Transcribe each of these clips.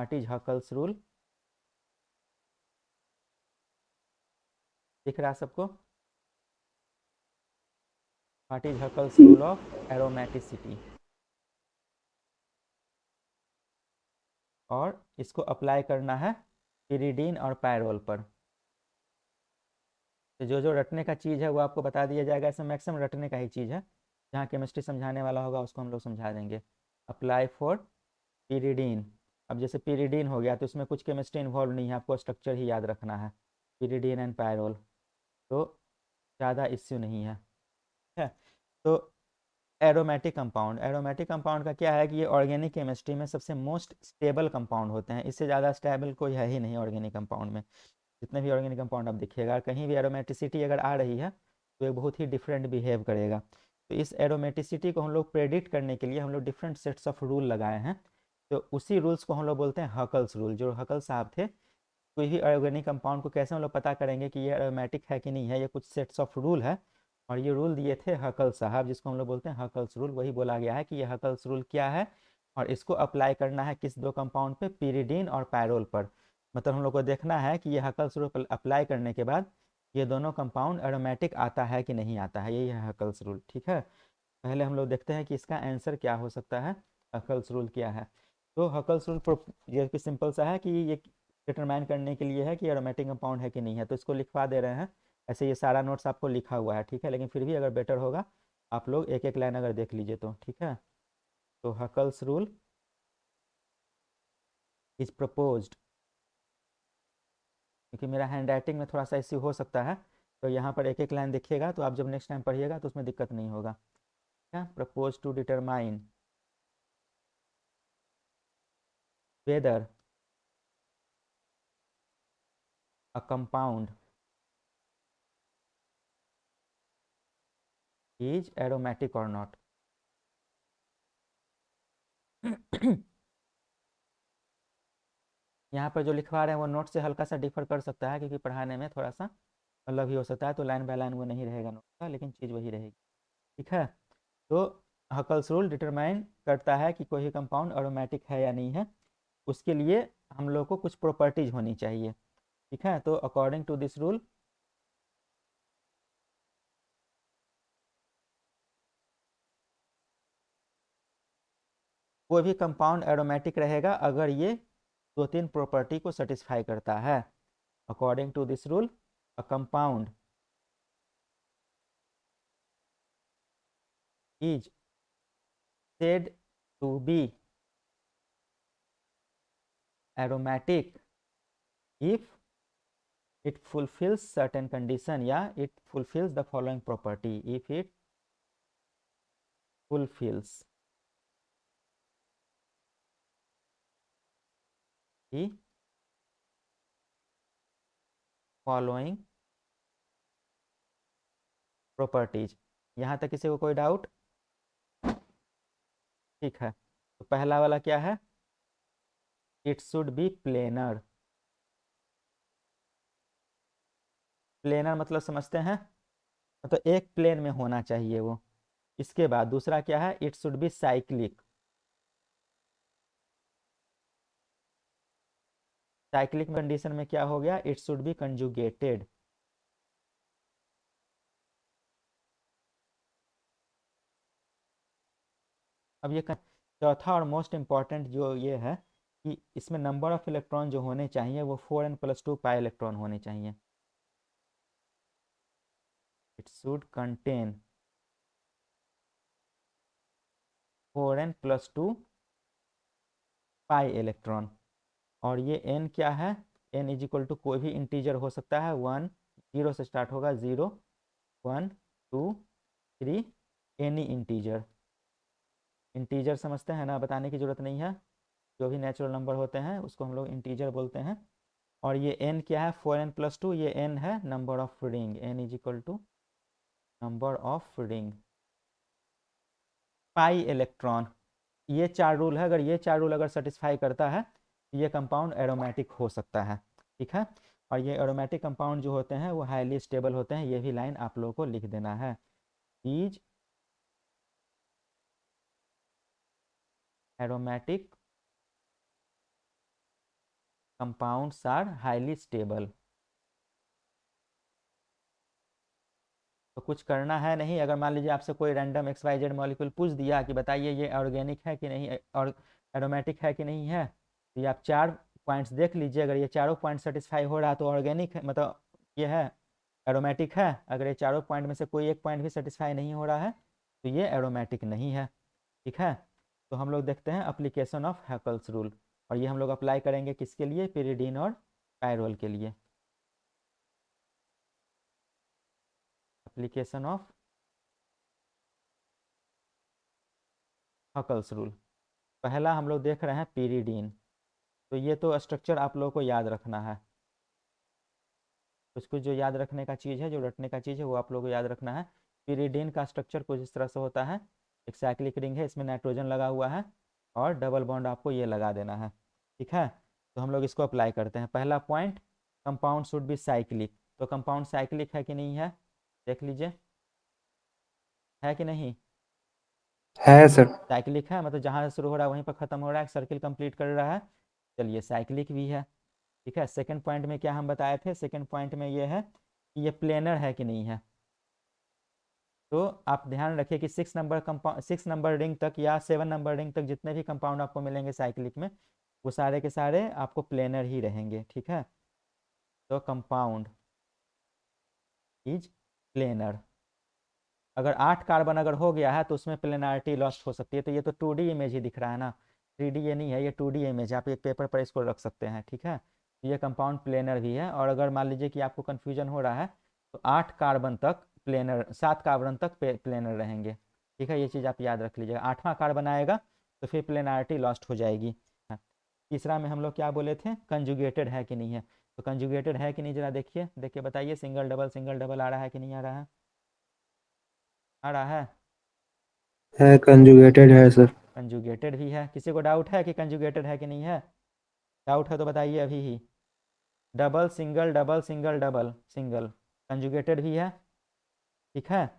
What is Huckel's rule? दिख रहा है सबको? What is Huckel's rule of aromaticity? और इसको अप्लाई करना है पिरिडीन और पायरोल पर। तो जो जो रटने का चीज़ है वो आपको बता दिया जाएगा, इसमें मैक्सिमम रटने का ही चीज़ है। जहाँ केमिस्ट्री समझाने वाला होगा उसको हम लोग समझा देंगे। Apply for pyridine. अब जैसे पिरिडीन हो गया तो इसमें कुछ केमिस्ट्री इन्वॉल्व नहीं है, आपको स्ट्रक्चर ही याद रखना है, पिरिडीन एंड पायरोल, तो ज़्यादा इश्यू नहीं है। ठीक है। तो एरोमेटिक कंपाउंड, एरोमेटिक कंपाउंड का क्या है कि ये ऑर्गेनिक केमिस्ट्री में सबसे मोस्ट स्टेबल कंपाउंड होते हैं। इससे ज़्यादा स्टेबल कोई है ही नहीं ऑर्गेनिक कंपाउंड में। जितने भी ऑर्गेनिक कंपाउंड आप देखिएगा, कहीं भी एरोमेटिसिटी अगर आ रही है तो ये बहुत ही डिफरेंट बिहेव करेगा। तो इस एरोमेटिसिटी को हम लोग प्रेडिक्ट करने के लिए हम लोग डिफरेंट सेट्स ऑफ रूल लगाए हैं। तो उसी रूल्स को हम लोग बोलते हैं हकल्स रूल। जो हकल साहब थे, कोई भी ऑर्गेनिक कंपाउंड को कैसे हम लोग पता करेंगे कि ये एरोमेटिक है कि नहीं है, ये कुछ सेट्स ऑफ रूल है। और ये रूल दिए थे हकल साहब, जिसको हम लोग बोलते हैं हकल्स रूल। वही बोला गया है कि ये हकल्स रूल क्या है और इसको अप्लाई करना है किस दो कंपाउंड पे, पिरिडीन और पायरोल पर। मतलब हम लोग को देखना है कि ये हकल्स रूल अप्लाई करने के बाद ये दोनों कंपाउंड एरोमेटिक आता है कि नहीं आता है, यही है हकल्स रूल। ठीक है। पहले हम लोग देखते हैं कि इसका आंसर क्या हो सकता है, हकल्स रूल क्या है। तो हकल्स रूल ये सिंपल सा है कि ये डिटरमाइन करने के लिए है कि एरोमेटिक कंपाउंड है कि नहीं है। तो इसको लिखवा दे रहे हैं। ऐसे ये सारा नोट्स आपको लिखा हुआ है, ठीक है, लेकिन फिर भी अगर बेटर होगा आप लोग एक एक लाइन अगर देख लीजिए तो ठीक है। तो हकल्स रूल इज प्रपोज्ड, क्योंकि मेरा हैंड राइटिंग में थोड़ा सा इश्यू हो सकता है, तो यहाँ पर एक एक लाइन देखिएगा तो आप जब नेक्स्ट टाइम पढ़िएगा तो उसमें दिक्कत नहीं होगा। क्या propose to determine whether a compound is aromatic or not. यहाँ पर जो लिखवा रहे हैं वो नोट से हल्का सा डिफर कर सकता है, क्योंकि पढ़ाने में थोड़ा सा अलग ही हो सकता है, तो लाइन बाय लाइन वो नहीं रहेगा नोट का, लेकिन चीज़ वही रहेगी। ठीक है। तो हकल्स रूल डिटरमाइन करता है कि कोई कंपाउंड एरोमेटिक है या नहीं है। उसके लिए हम लोग को कुछ प्रॉपर्टीज होनी चाहिए। ठीक है। तो अकॉर्डिंग टू दिस रूल, कोई भी कंपाउंड एरोमेटिक रहेगा अगर ये दो तीन प्रॉपर्टी को सेटिस्फाई करता है। According to this rule, a compound is said to be aromatic if it fulfills certain condition, या it fulfills the following property, if it fulfills the following properties। यहाँ तक किसी को कोई डाउट? ठीक है। तो पहला वाला क्या है, it should be planar. Planar मतलब समझते हैं, तो एक प्लेन में होना चाहिए वो। इसके बाद दूसरा क्या है, it should B cyclic. Cyclic condition में क्या हो गया, इट शुड बी कंजुगेटेड। अब ये चौथा और मोस्ट इम्पॉर्टेंट जो ये है कि इसमें नंबर ऑफ इलेक्ट्रॉन जो होने चाहिए वो 4n+2 पाई इलेक्ट्रॉन होने चाहिए। It should contain 4n+2 pi electron. और ये n क्या है, n इज इक्वल टू कोई भी इंटीजर हो सकता है, 1 0 से स्टार्ट होगा, 0 1 2 3, एनी इंटीजर। इंटीजर समझते हैं ना, बताने की जरूरत नहीं है। जो भी नेचुरल नंबर होते हैं उसको हम लोग इंटीजर बोलते हैं। और ये n क्या है, 4n+2, ये n है number of ring, n is equal to number of ring pi electron. ये चार रूल है, अगर ये चार रूल अगर सेटिस्फाई करता है ये कंपाउंड एरोमेटिक हो सकता है। ठीक है। और ये एरोमेटिक कंपाउंड जो होते हैं वो हाईली स्टेबल होते हैं, ये भी लाइन आप लोगों को लिख देना है। Is aromatic compounds are highly stable. तो कुछ करना है नहीं। अगर मान लीजिए आपसे कोई रैंडम XYZ मॉलिक्यूल पूछ दिया कि बताइए ये ऑर्गेनिक है कि नहीं और एरोमेटिक है कि नहीं है, तो ये आप 4 पॉइंट्स देख लीजिए। अगर ये चारों पॉइंट सेटिस्फाई हो रहा है तो ऑर्गेनिक है, मतलब ये है एरोमेटिक है। अगर ये चारों पॉइंट में से कोई एक पॉइंट भी सेटिस्फाई नहीं हो रहा है तो ये एरोमेटिक नहीं है। ठीक है, तो हम लोग देखते हैं अप्लीकेशन ऑफ हैकल्स रूल, और ये हम लोग अप्लाई करेंगे किसके लिए, पिरिडीन और पायरोल के लिए। Application of Huckel's rule. पहला हम लोग देख रहे हैं पिरिडीन। तो ये तो स्ट्रक्चर आप लोगों को याद रखना है। कुछ कुछ जो याद रखने का चीज़ है, जो रटने का चीज़ है, वो आप लोगों को याद रखना है। पिरिडीन का स्ट्रक्चर कुछ इस तरह से होता है। एक साइक्लिक रिंग है, इसमें नाइट्रोजन लगा हुआ है और डबल बॉन्ड आपको ये लगा देना है। ठीक है, तो हम लोग इसको अप्लाई करते हैं। पहला point, compound should be cyclic. तो कंपाउंड साइक्लिक है कि नहीं है, देख लीजिए, है कि नहीं। है सर। साइक्लिक है, मतलब जहाँ से शुरू हो रहा है वहीं पर ख़त्म हो रहा है, सर्किल कंप्लीट कर रहा है। चलिए साइक्लिक भी है। ठीक है, सेकंड पॉइंट में क्या हम बताए थे, सेकंड पॉइंट में ये है कि ये प्लेनर है कि नहीं है। तो आप ध्यान रखिए कि 6 नंबर रिंग तक या 7 नंबर रिंग तक जितने भी कंपाउंड आपको मिलेंगे साइक्लिक में, वो सारे के सारे आपको प्लेनर ही रहेंगे। ठीक है, तो कंपाउंड इज प्लेनर। अगर 8 कार्बन अगर हो गया है तो उसमें प्लेनारिटी लॉस्ट हो सकती है। तो ये तो 2D इमेज ही दिख रहा है ना, 3D ये नहीं है, ये 2D इमेज है। आप एक पेपर पर इसको रख सकते हैं। ठीक है, तो ये कंपाउंड प्लेनर भी है। और अगर मान लीजिए कि आपको कन्फ्यूजन हो रहा है तो 8 कार्बन तक प्लेनर, 7 कार्बन तक प्लेनर रहेंगे। ठीक है, ये चीज़ आप याद रख लीजिएगा। 8वां कार्बन आएगा तो फिर प्लेनारिटी लॉस्ट हो जाएगी। हाँ। तीसरा में हम लोग क्या बोले थे, कंजुगेटेड है कि नहीं है। तो कंजुगेटेड है कि नहीं, जरा देखिए, देखिए बताइए, सिंगल डबल आ रहा है कि नहीं आ रहा है, आ रहा है। है, कंजुगेटेड है सर। कंजुगेटेड भी है। किसी को डाउट है कि कंजुगेटेड है कि नहीं है, डाउट है तो बताइए अभी ही। Double single double single double single, conjugated भी है। ठीक है,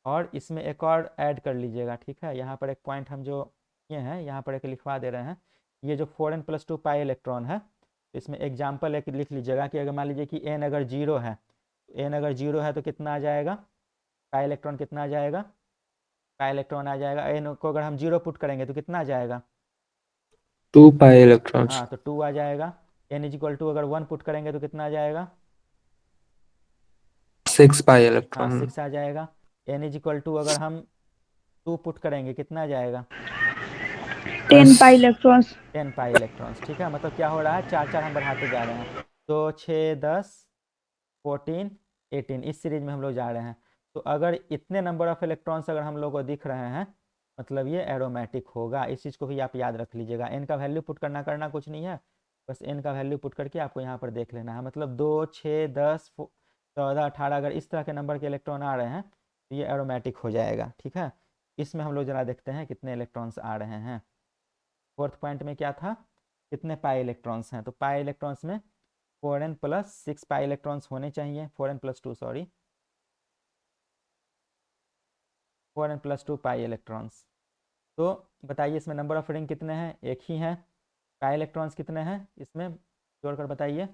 और इसमें एक और ऐड कर लीजिएगा। ठीक है, यहाँ पर एक पॉइंट हम जो ये हैं यहाँ पर एक लिखवा दे रहे हैं। ये जो 4n+2 पाई इलेक्ट्रॉन है, तो इसमें एग्जाम्पल एक लिख लीजिएगा कि अगर मान लीजिए कि n अगर जीरो है, तो n अगर जीरो है तो कितना आ जाएगा, पाई इलेक्ट्रॉन कितना आ जाएगा, पाई इलेक्ट्रॉन आ जाएगा। n को अगर हम जीरो पुट करेंगे तो कितना आ जाएगा, 2 पाई इलेक्ट्रॉन्स। हाँ तो 2 आ जाएगा। n=2 अगर 1 पुट करेंगे तो कितना आ जाएगा, 6 पाई हाँ इलेक्ट्रॉन। 6 आ जाएगा। n=2 अगर हम 2 पुट करेंगे कितना आ जाएगा, 10 पाई इलेक्ट्रॉन्स। 10 pi electrons. ठीक है, मतलब क्या हो रहा है, 4 4 हम बढ़ाते जा रहे हैं। तो 6 10 14 18 इस सीरीज में हम लोग जा रहे हैं। तो अगर इतने नंबर ऑफ इलेक्ट्रॉन्स अगर हम लोग को दिख रहे हैं, मतलब ये एरोमेटिक होगा। इस चीज़ को भी आप याद रख लीजिएगा। एन का वैल्यू पुट करना करना कुछ नहीं है, बस एन का वैल्यू पुट करके आपको यहाँ पर देख लेना है। मतलब 2 6 10 14 18 अगर इस तरह के नंबर के इलेक्ट्रॉन आ रहे हैं तो ये एरोमेटिक हो जाएगा। ठीक है, इसमें हम लोग जरा देखते हैं कितने इलेक्ट्रॉन्स आ रहे हैं। फोर्थ पॉइंट में क्या था, कितने पाई इलेक्ट्रॉन्स हैं। तो पाई इलेक्ट्रॉन्स में 4n+6 पाई इलेक्ट्रॉन्स होने चाहिए, 4n+2 sorry, 4n+2 pi electrons. तो बताइए इसमें नंबर ऑफ रिंग कितने हैं, एक ही हैं। पाई इलेक्ट्रॉन्स कितने हैं इसमें, जोड़कर बताइए,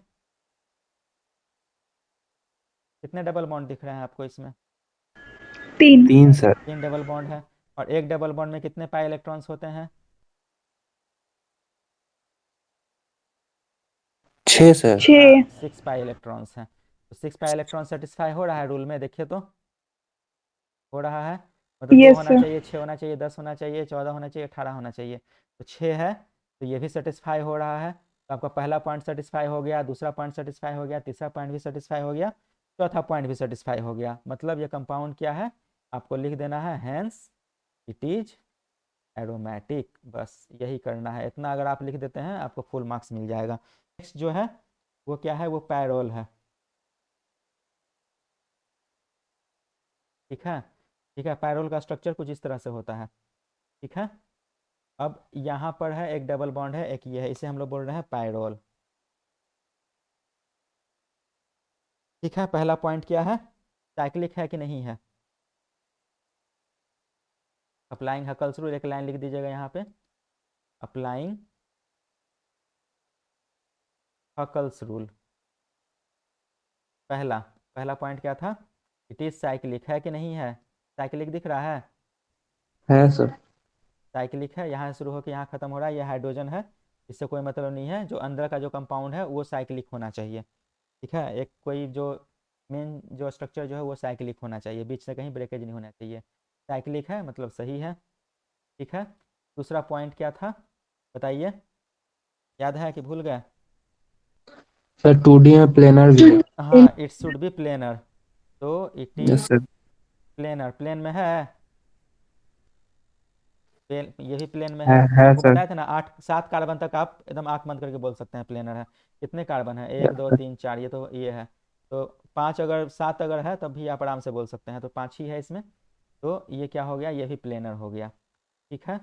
कितने डबल बॉन्ड दिख रहे हैं आपको इसमें, 3। 3 सर। 3 डबल बॉन्ड है। और एक डबल बॉन्ड में कितने पाई इलेक्ट्रॉन्स होते हैं, 6 सर। 6। 6 पाई इलेक्ट्रॉन्स हैं। तो 6 पाई इलेक्ट्रॉन सेटिस्फाई हो रहा है रूल में, देखिए तो हो रहा है। मतलब 2 यस होना सर। चाहिए, 6 होना चाहिए, 10 होना चाहिए, 14 होना चाहिए, 18 होना चाहिए। तो 6 है तो ये भी सेटिस्फाई हो रहा है। तो आपका पहला पॉइंट सेटिस्फाई हो गया, दूसरा पॉइंट सेटिस्फाई हो गया, तीसरा पॉइंट भी सेटिस्फाई हो गया, चौथा पॉइंट भी सेटिस्फाई हो गया। मतलब ये कंपाउंड क्या है, आपको लिख देना है हैंस इट इज एरोमेटिक। बस यही करना है, इतना अगर आप लिख देते हैं आपको फुल मार्क्स मिल जाएगा। नेक्स्ट जो है वो क्या है, वो पैरोल है। ठीक है, ठीक है, पैरोल का स्ट्रक्चर कुछ इस तरह से होता है। ठीक है, अब यहाँ पर है एक डबल बॉन्ड है, एक ये है, इसे हम लोग बोल रहे हैं पायरोल। ठीक है, पहला पॉइंट क्या है, साइक्लिक है कि नहीं है। अप्लाइंग हकल्स रूल, एक लाइन लिख दीजिएगा यहाँ पे, अप्लाइंग हकल्स रूल। पहला पहला पॉइंट क्या था? इट इज साइक्लिक, है कि नहीं है? साइक्लिक दिख रहा है सर। साइक्लिक है, यहाँ शुरू होकर यहाँ खत्म हो रहा है, ये हाइड्रोजन है, इससे कोई मतलब नहीं है। जो अंदर का जो कंपाउंड है वो साइक्लिक होना चाहिए, ठीक है। एक कोई जो मेन जो स्ट्रक्चर जो है वो साइक्लिक होना चाहिए, बीच से कहीं ब्रेकेज नहीं होना चाहिए। साइक्लिक है मतलब सही है, ठीक है। दूसरा पॉइंट क्या था बताइए, याद है कि भूल गए? सर 2D में प्लेनर भी है। हाँ, इट शुड बी प्लेनर, तो it yes is sir. Planar. Plane में है, प्लेन, ये भी प्लेन में है। है आपको सर। बताया था ना, 7 कार्बन तक आप एकदम आंख बंद करके बोल सकते हैं प्लेनर है। कितने कार्बन है? एक यस दो सर। तीन चार, ये तो ये है। तो 5 अगर 7 अगर है तब भी आप आराम से बोल सकते हैं, तो 5 ही है इसमें। तो ये क्या हो गया? ये भी प्लेनर हो गया, ठीक है।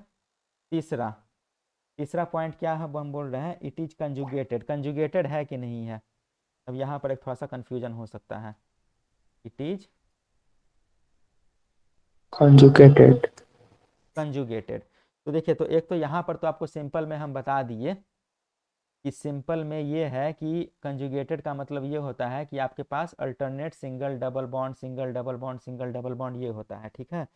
तीसरा तीसरा पॉइंट क्या है, वो हम बोल रहे हैं इट इज कंजुगेटेड। कंजुगेटेड है कि नहीं है? अब यहाँ पर एक थोड़ा सा कन्फ्यूजन हो सकता है। It is conjugated. कंजुगेटेड। तो देखिए, तो एक तो यहाँ पर तो आपको सिंपल में हम बता दिए कि सिंपल में ये है कि कंजुगेटेड का मतलब ये होता है कि आपके पास alternate single double bond single double bond single double bond ये होता है, ठीक है।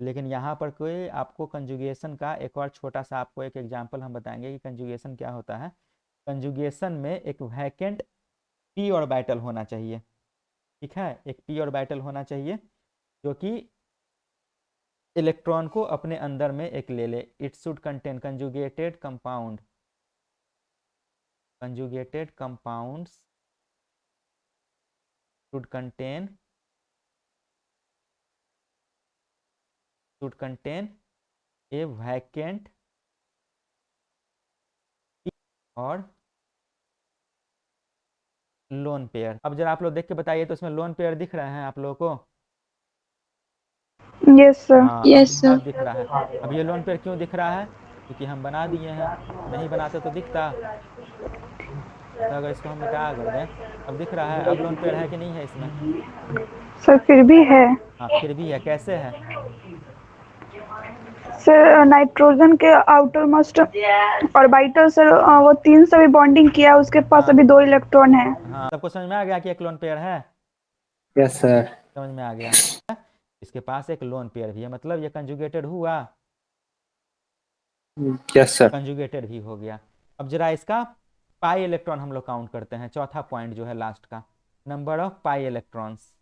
लेकिन यहाँ पर कोई आपको कंजुगेशन का एक और छोटा सा आपको एक एग्जांपल हम बताएंगे कि कंजुगेशन क्या होता है। कंजुगेशन में एक वैकेंट पी ऑर्बिटल होना चाहिए, ठीक है। एक पी ऑर्बिटल होना चाहिए जो कि इलेक्ट्रॉन को अपने अंदर में एक ले ले। It should contain conjugated compound, conjugated compounds should contain a vacant p और लोन पेयर। अब जरा आप लोग देख के बताइए, तो इसमें लोन पेयर दिख रहे हैं आप लोगों को? Yes sir. हाँ, अब दिख रहा है। अब ये लोन पेयर क्यों दिख रहा है? क्योंकि हम बना दिए हैं, नहीं बनाते तो दिखता। तो अगर इसको हम मिटा कर दें, अब दिख रहा है। अब लोन पेयर है कि नहीं है इसमें? सर फिर भी है। हाँ, फिर भी है। कैसे है? सर नाइट्रोजन के आउटर मोस्ट ऑर्बिटल सर वो 3 से भी बॉन्डिंग किया, उसके पास हाँ अभी 2 इलेक्ट्रॉन है। हाँ, सबको समझ में आ गया कि एक लोन पेयर है? Yes sir. समझ में आ गया। इसके पास एक लोन पेयर भी है, मतलब ये कंजुगेटेड हुआ, यस सर। कंजुगेटेड भी हो गया। अब जरा इसका पाई इलेक्ट्रॉन हम लोग काउंट करते हैं, चौथा पॉइंट जो है लास्ट का, number of pi electrons.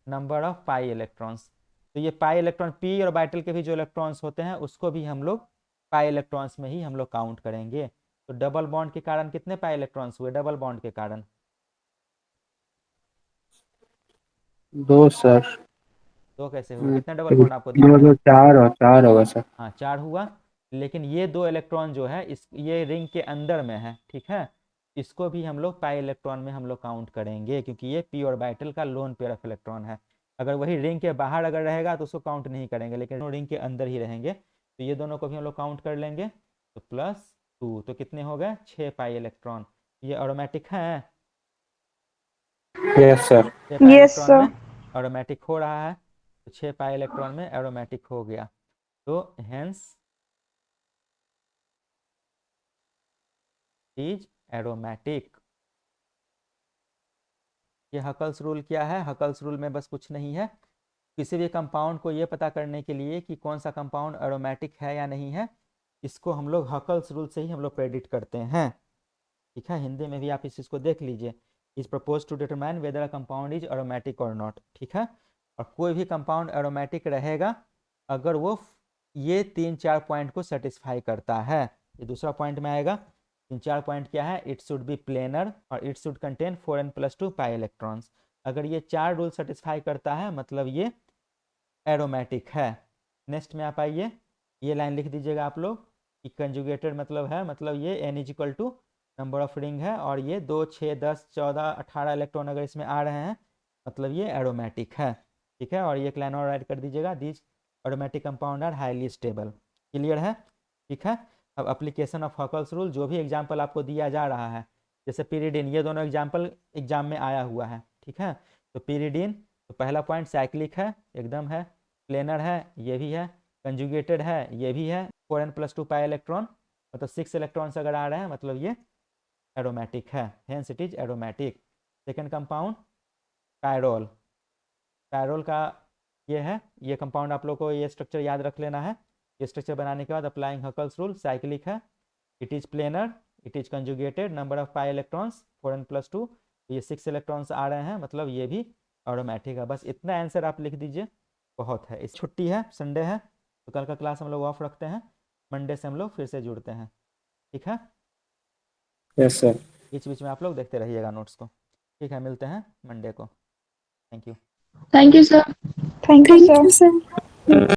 Number of pi electrons, तो ये पाई इलेक्ट्रॉन पी और बाइटल के भी जो इलेक्ट्रॉन्स होते हैं उसको भी हम लोग पाई इलेक्ट्रॉन्स में ही हम लोग काउंट करेंगे। तो डबल बॉन्ड के कारण कितने पाई इलेक्ट्रॉन्स हुए? डबल बॉन्ड के कारण 2 सर। 2 कैसे हुए? कितने डबल बॉन्ड आपको दिख रहे हैं? मतलब 4 होगा सर। हाँ, 4 हुआ। लेकिन ये 2 इलेक्ट्रॉन जो है इस ये रिंग के अंदर में है, ठीक है। इसको भी हम लोग पाई इलेक्ट्रॉन में हम लोग काउंट करेंगे, क्योंकि ये पी ऑर्बिटल का लोन पेयर ऑफ इलेक्ट्रॉन है। अगर वही रिंग के बाहर अगर रहेगा तो उसको काउंट नहीं करेंगे, लेकिन रिंग के अंदर ही रहेंगे तो ये दोनों को भी हम लोग काउंट कर लेंगे। तो +2, तो कितने हो गए? 6 पाई इलेक्ट्रॉन। ये ऑटोमेटिक है, यस सर। 6 पाई यस इलेक्ट्रॉन सर। में एरोमेटिक हो रहा है। तो 6 पाई इलेक्ट्रॉन में एरोमेटिक हो गया, तो हेंस इज एरोमेटिक। ये हकल्स रूल क्या है? हकल्स रूल में बस कुछ नहीं है, किसी भी कंपाउंड को ये पता करने के लिए कि कौन सा कंपाउंड एरोमेटिक है या नहीं है, इसको हम लोग हकल्स रूल से ही हम लोग प्रेडिक्ट करते हैं, ठीक है। हिंदी में भी आप इस चीज़ को देख लीजिए, is propose to determine whether a compound is aromatic or not, ठीक है। और कोई भी कंपाउंड एरोमेटिक रहेगा अगर वो ये 3-4 पॉइंट को सेटिस्फाई करता है। ये दूसरा पॉइंट में आएगा। 3-4 पॉइंट क्या है? इट शुड बी प्लेनर और it should contain 4n+2 pi electrons. अगर ये 4 रूल सेटिस्फाई करता है मतलब ये एरोमेटिक है। नेक्स्ट में आप आइए, ये लाइन लिख दीजिएगा आप लोग कि कंजुगेटेड मतलब है, मतलब ये n नंबर ऑफ रिंग है, और ये 2, 6, 10, 14, 18 इलेक्ट्रॉन अगर इसमें आ रहे हैं मतलब ये एरोमेटिक है, ठीक है। और ये एक लाइन और ऐड कर दीजिएगा, this aromatic compound are highly stable. Clear है? ठीक है। अब एप्लीकेशन ऑफ हकल्स रूल, जो भी एग्जाम्पल आपको दिया जा रहा है, जैसे पीरिडिन, ये दोनों एग्जाम्पल एग्जाम में आया हुआ है, ठीक है। तो पीरिडिन, तो पहला पॉइंट साइक्लिक है, एकदम है। प्लेनर है, ये भी है। कंजुगेटेड है, ये भी है। 4n+2 पाई इलेक्ट्रॉन, मतलब 6 इलेक्ट्रॉन्स अगर आ रहे हैं मतलब ये एरोमेटिक है, hence it is aromatic. Second compound कायरोल। कायरोल का ये है, ये कंपाउंड आप लोग को ये स्ट्रक्चर याद रख लेना है। ये स्ट्रक्चर बनाने के बाद अप्लाइंग हकल्स रूल, साइक्लिक है, it is planar, it is conjugated, number of pi electrons 4n+2, ये 6 इलेक्ट्रॉन्स आ रहे हैं, मतलब ये भी एरोमेटिक है। बस इतना आंसर आप लिख दीजिए, बहुत है। इस छुट्टी है, संडे है, तो कल का क्लास हम लोग ऑफ रखते हैं, मंडे से हम लोग फिर से जुड़ते हैं, ठीक है। Yes sir. बीच बीच में आप लोग देखते रहिएगा नोट्स को, ठीक है। मिलते हैं मंडे को, thank you. Thank you, sir. Thank you sir.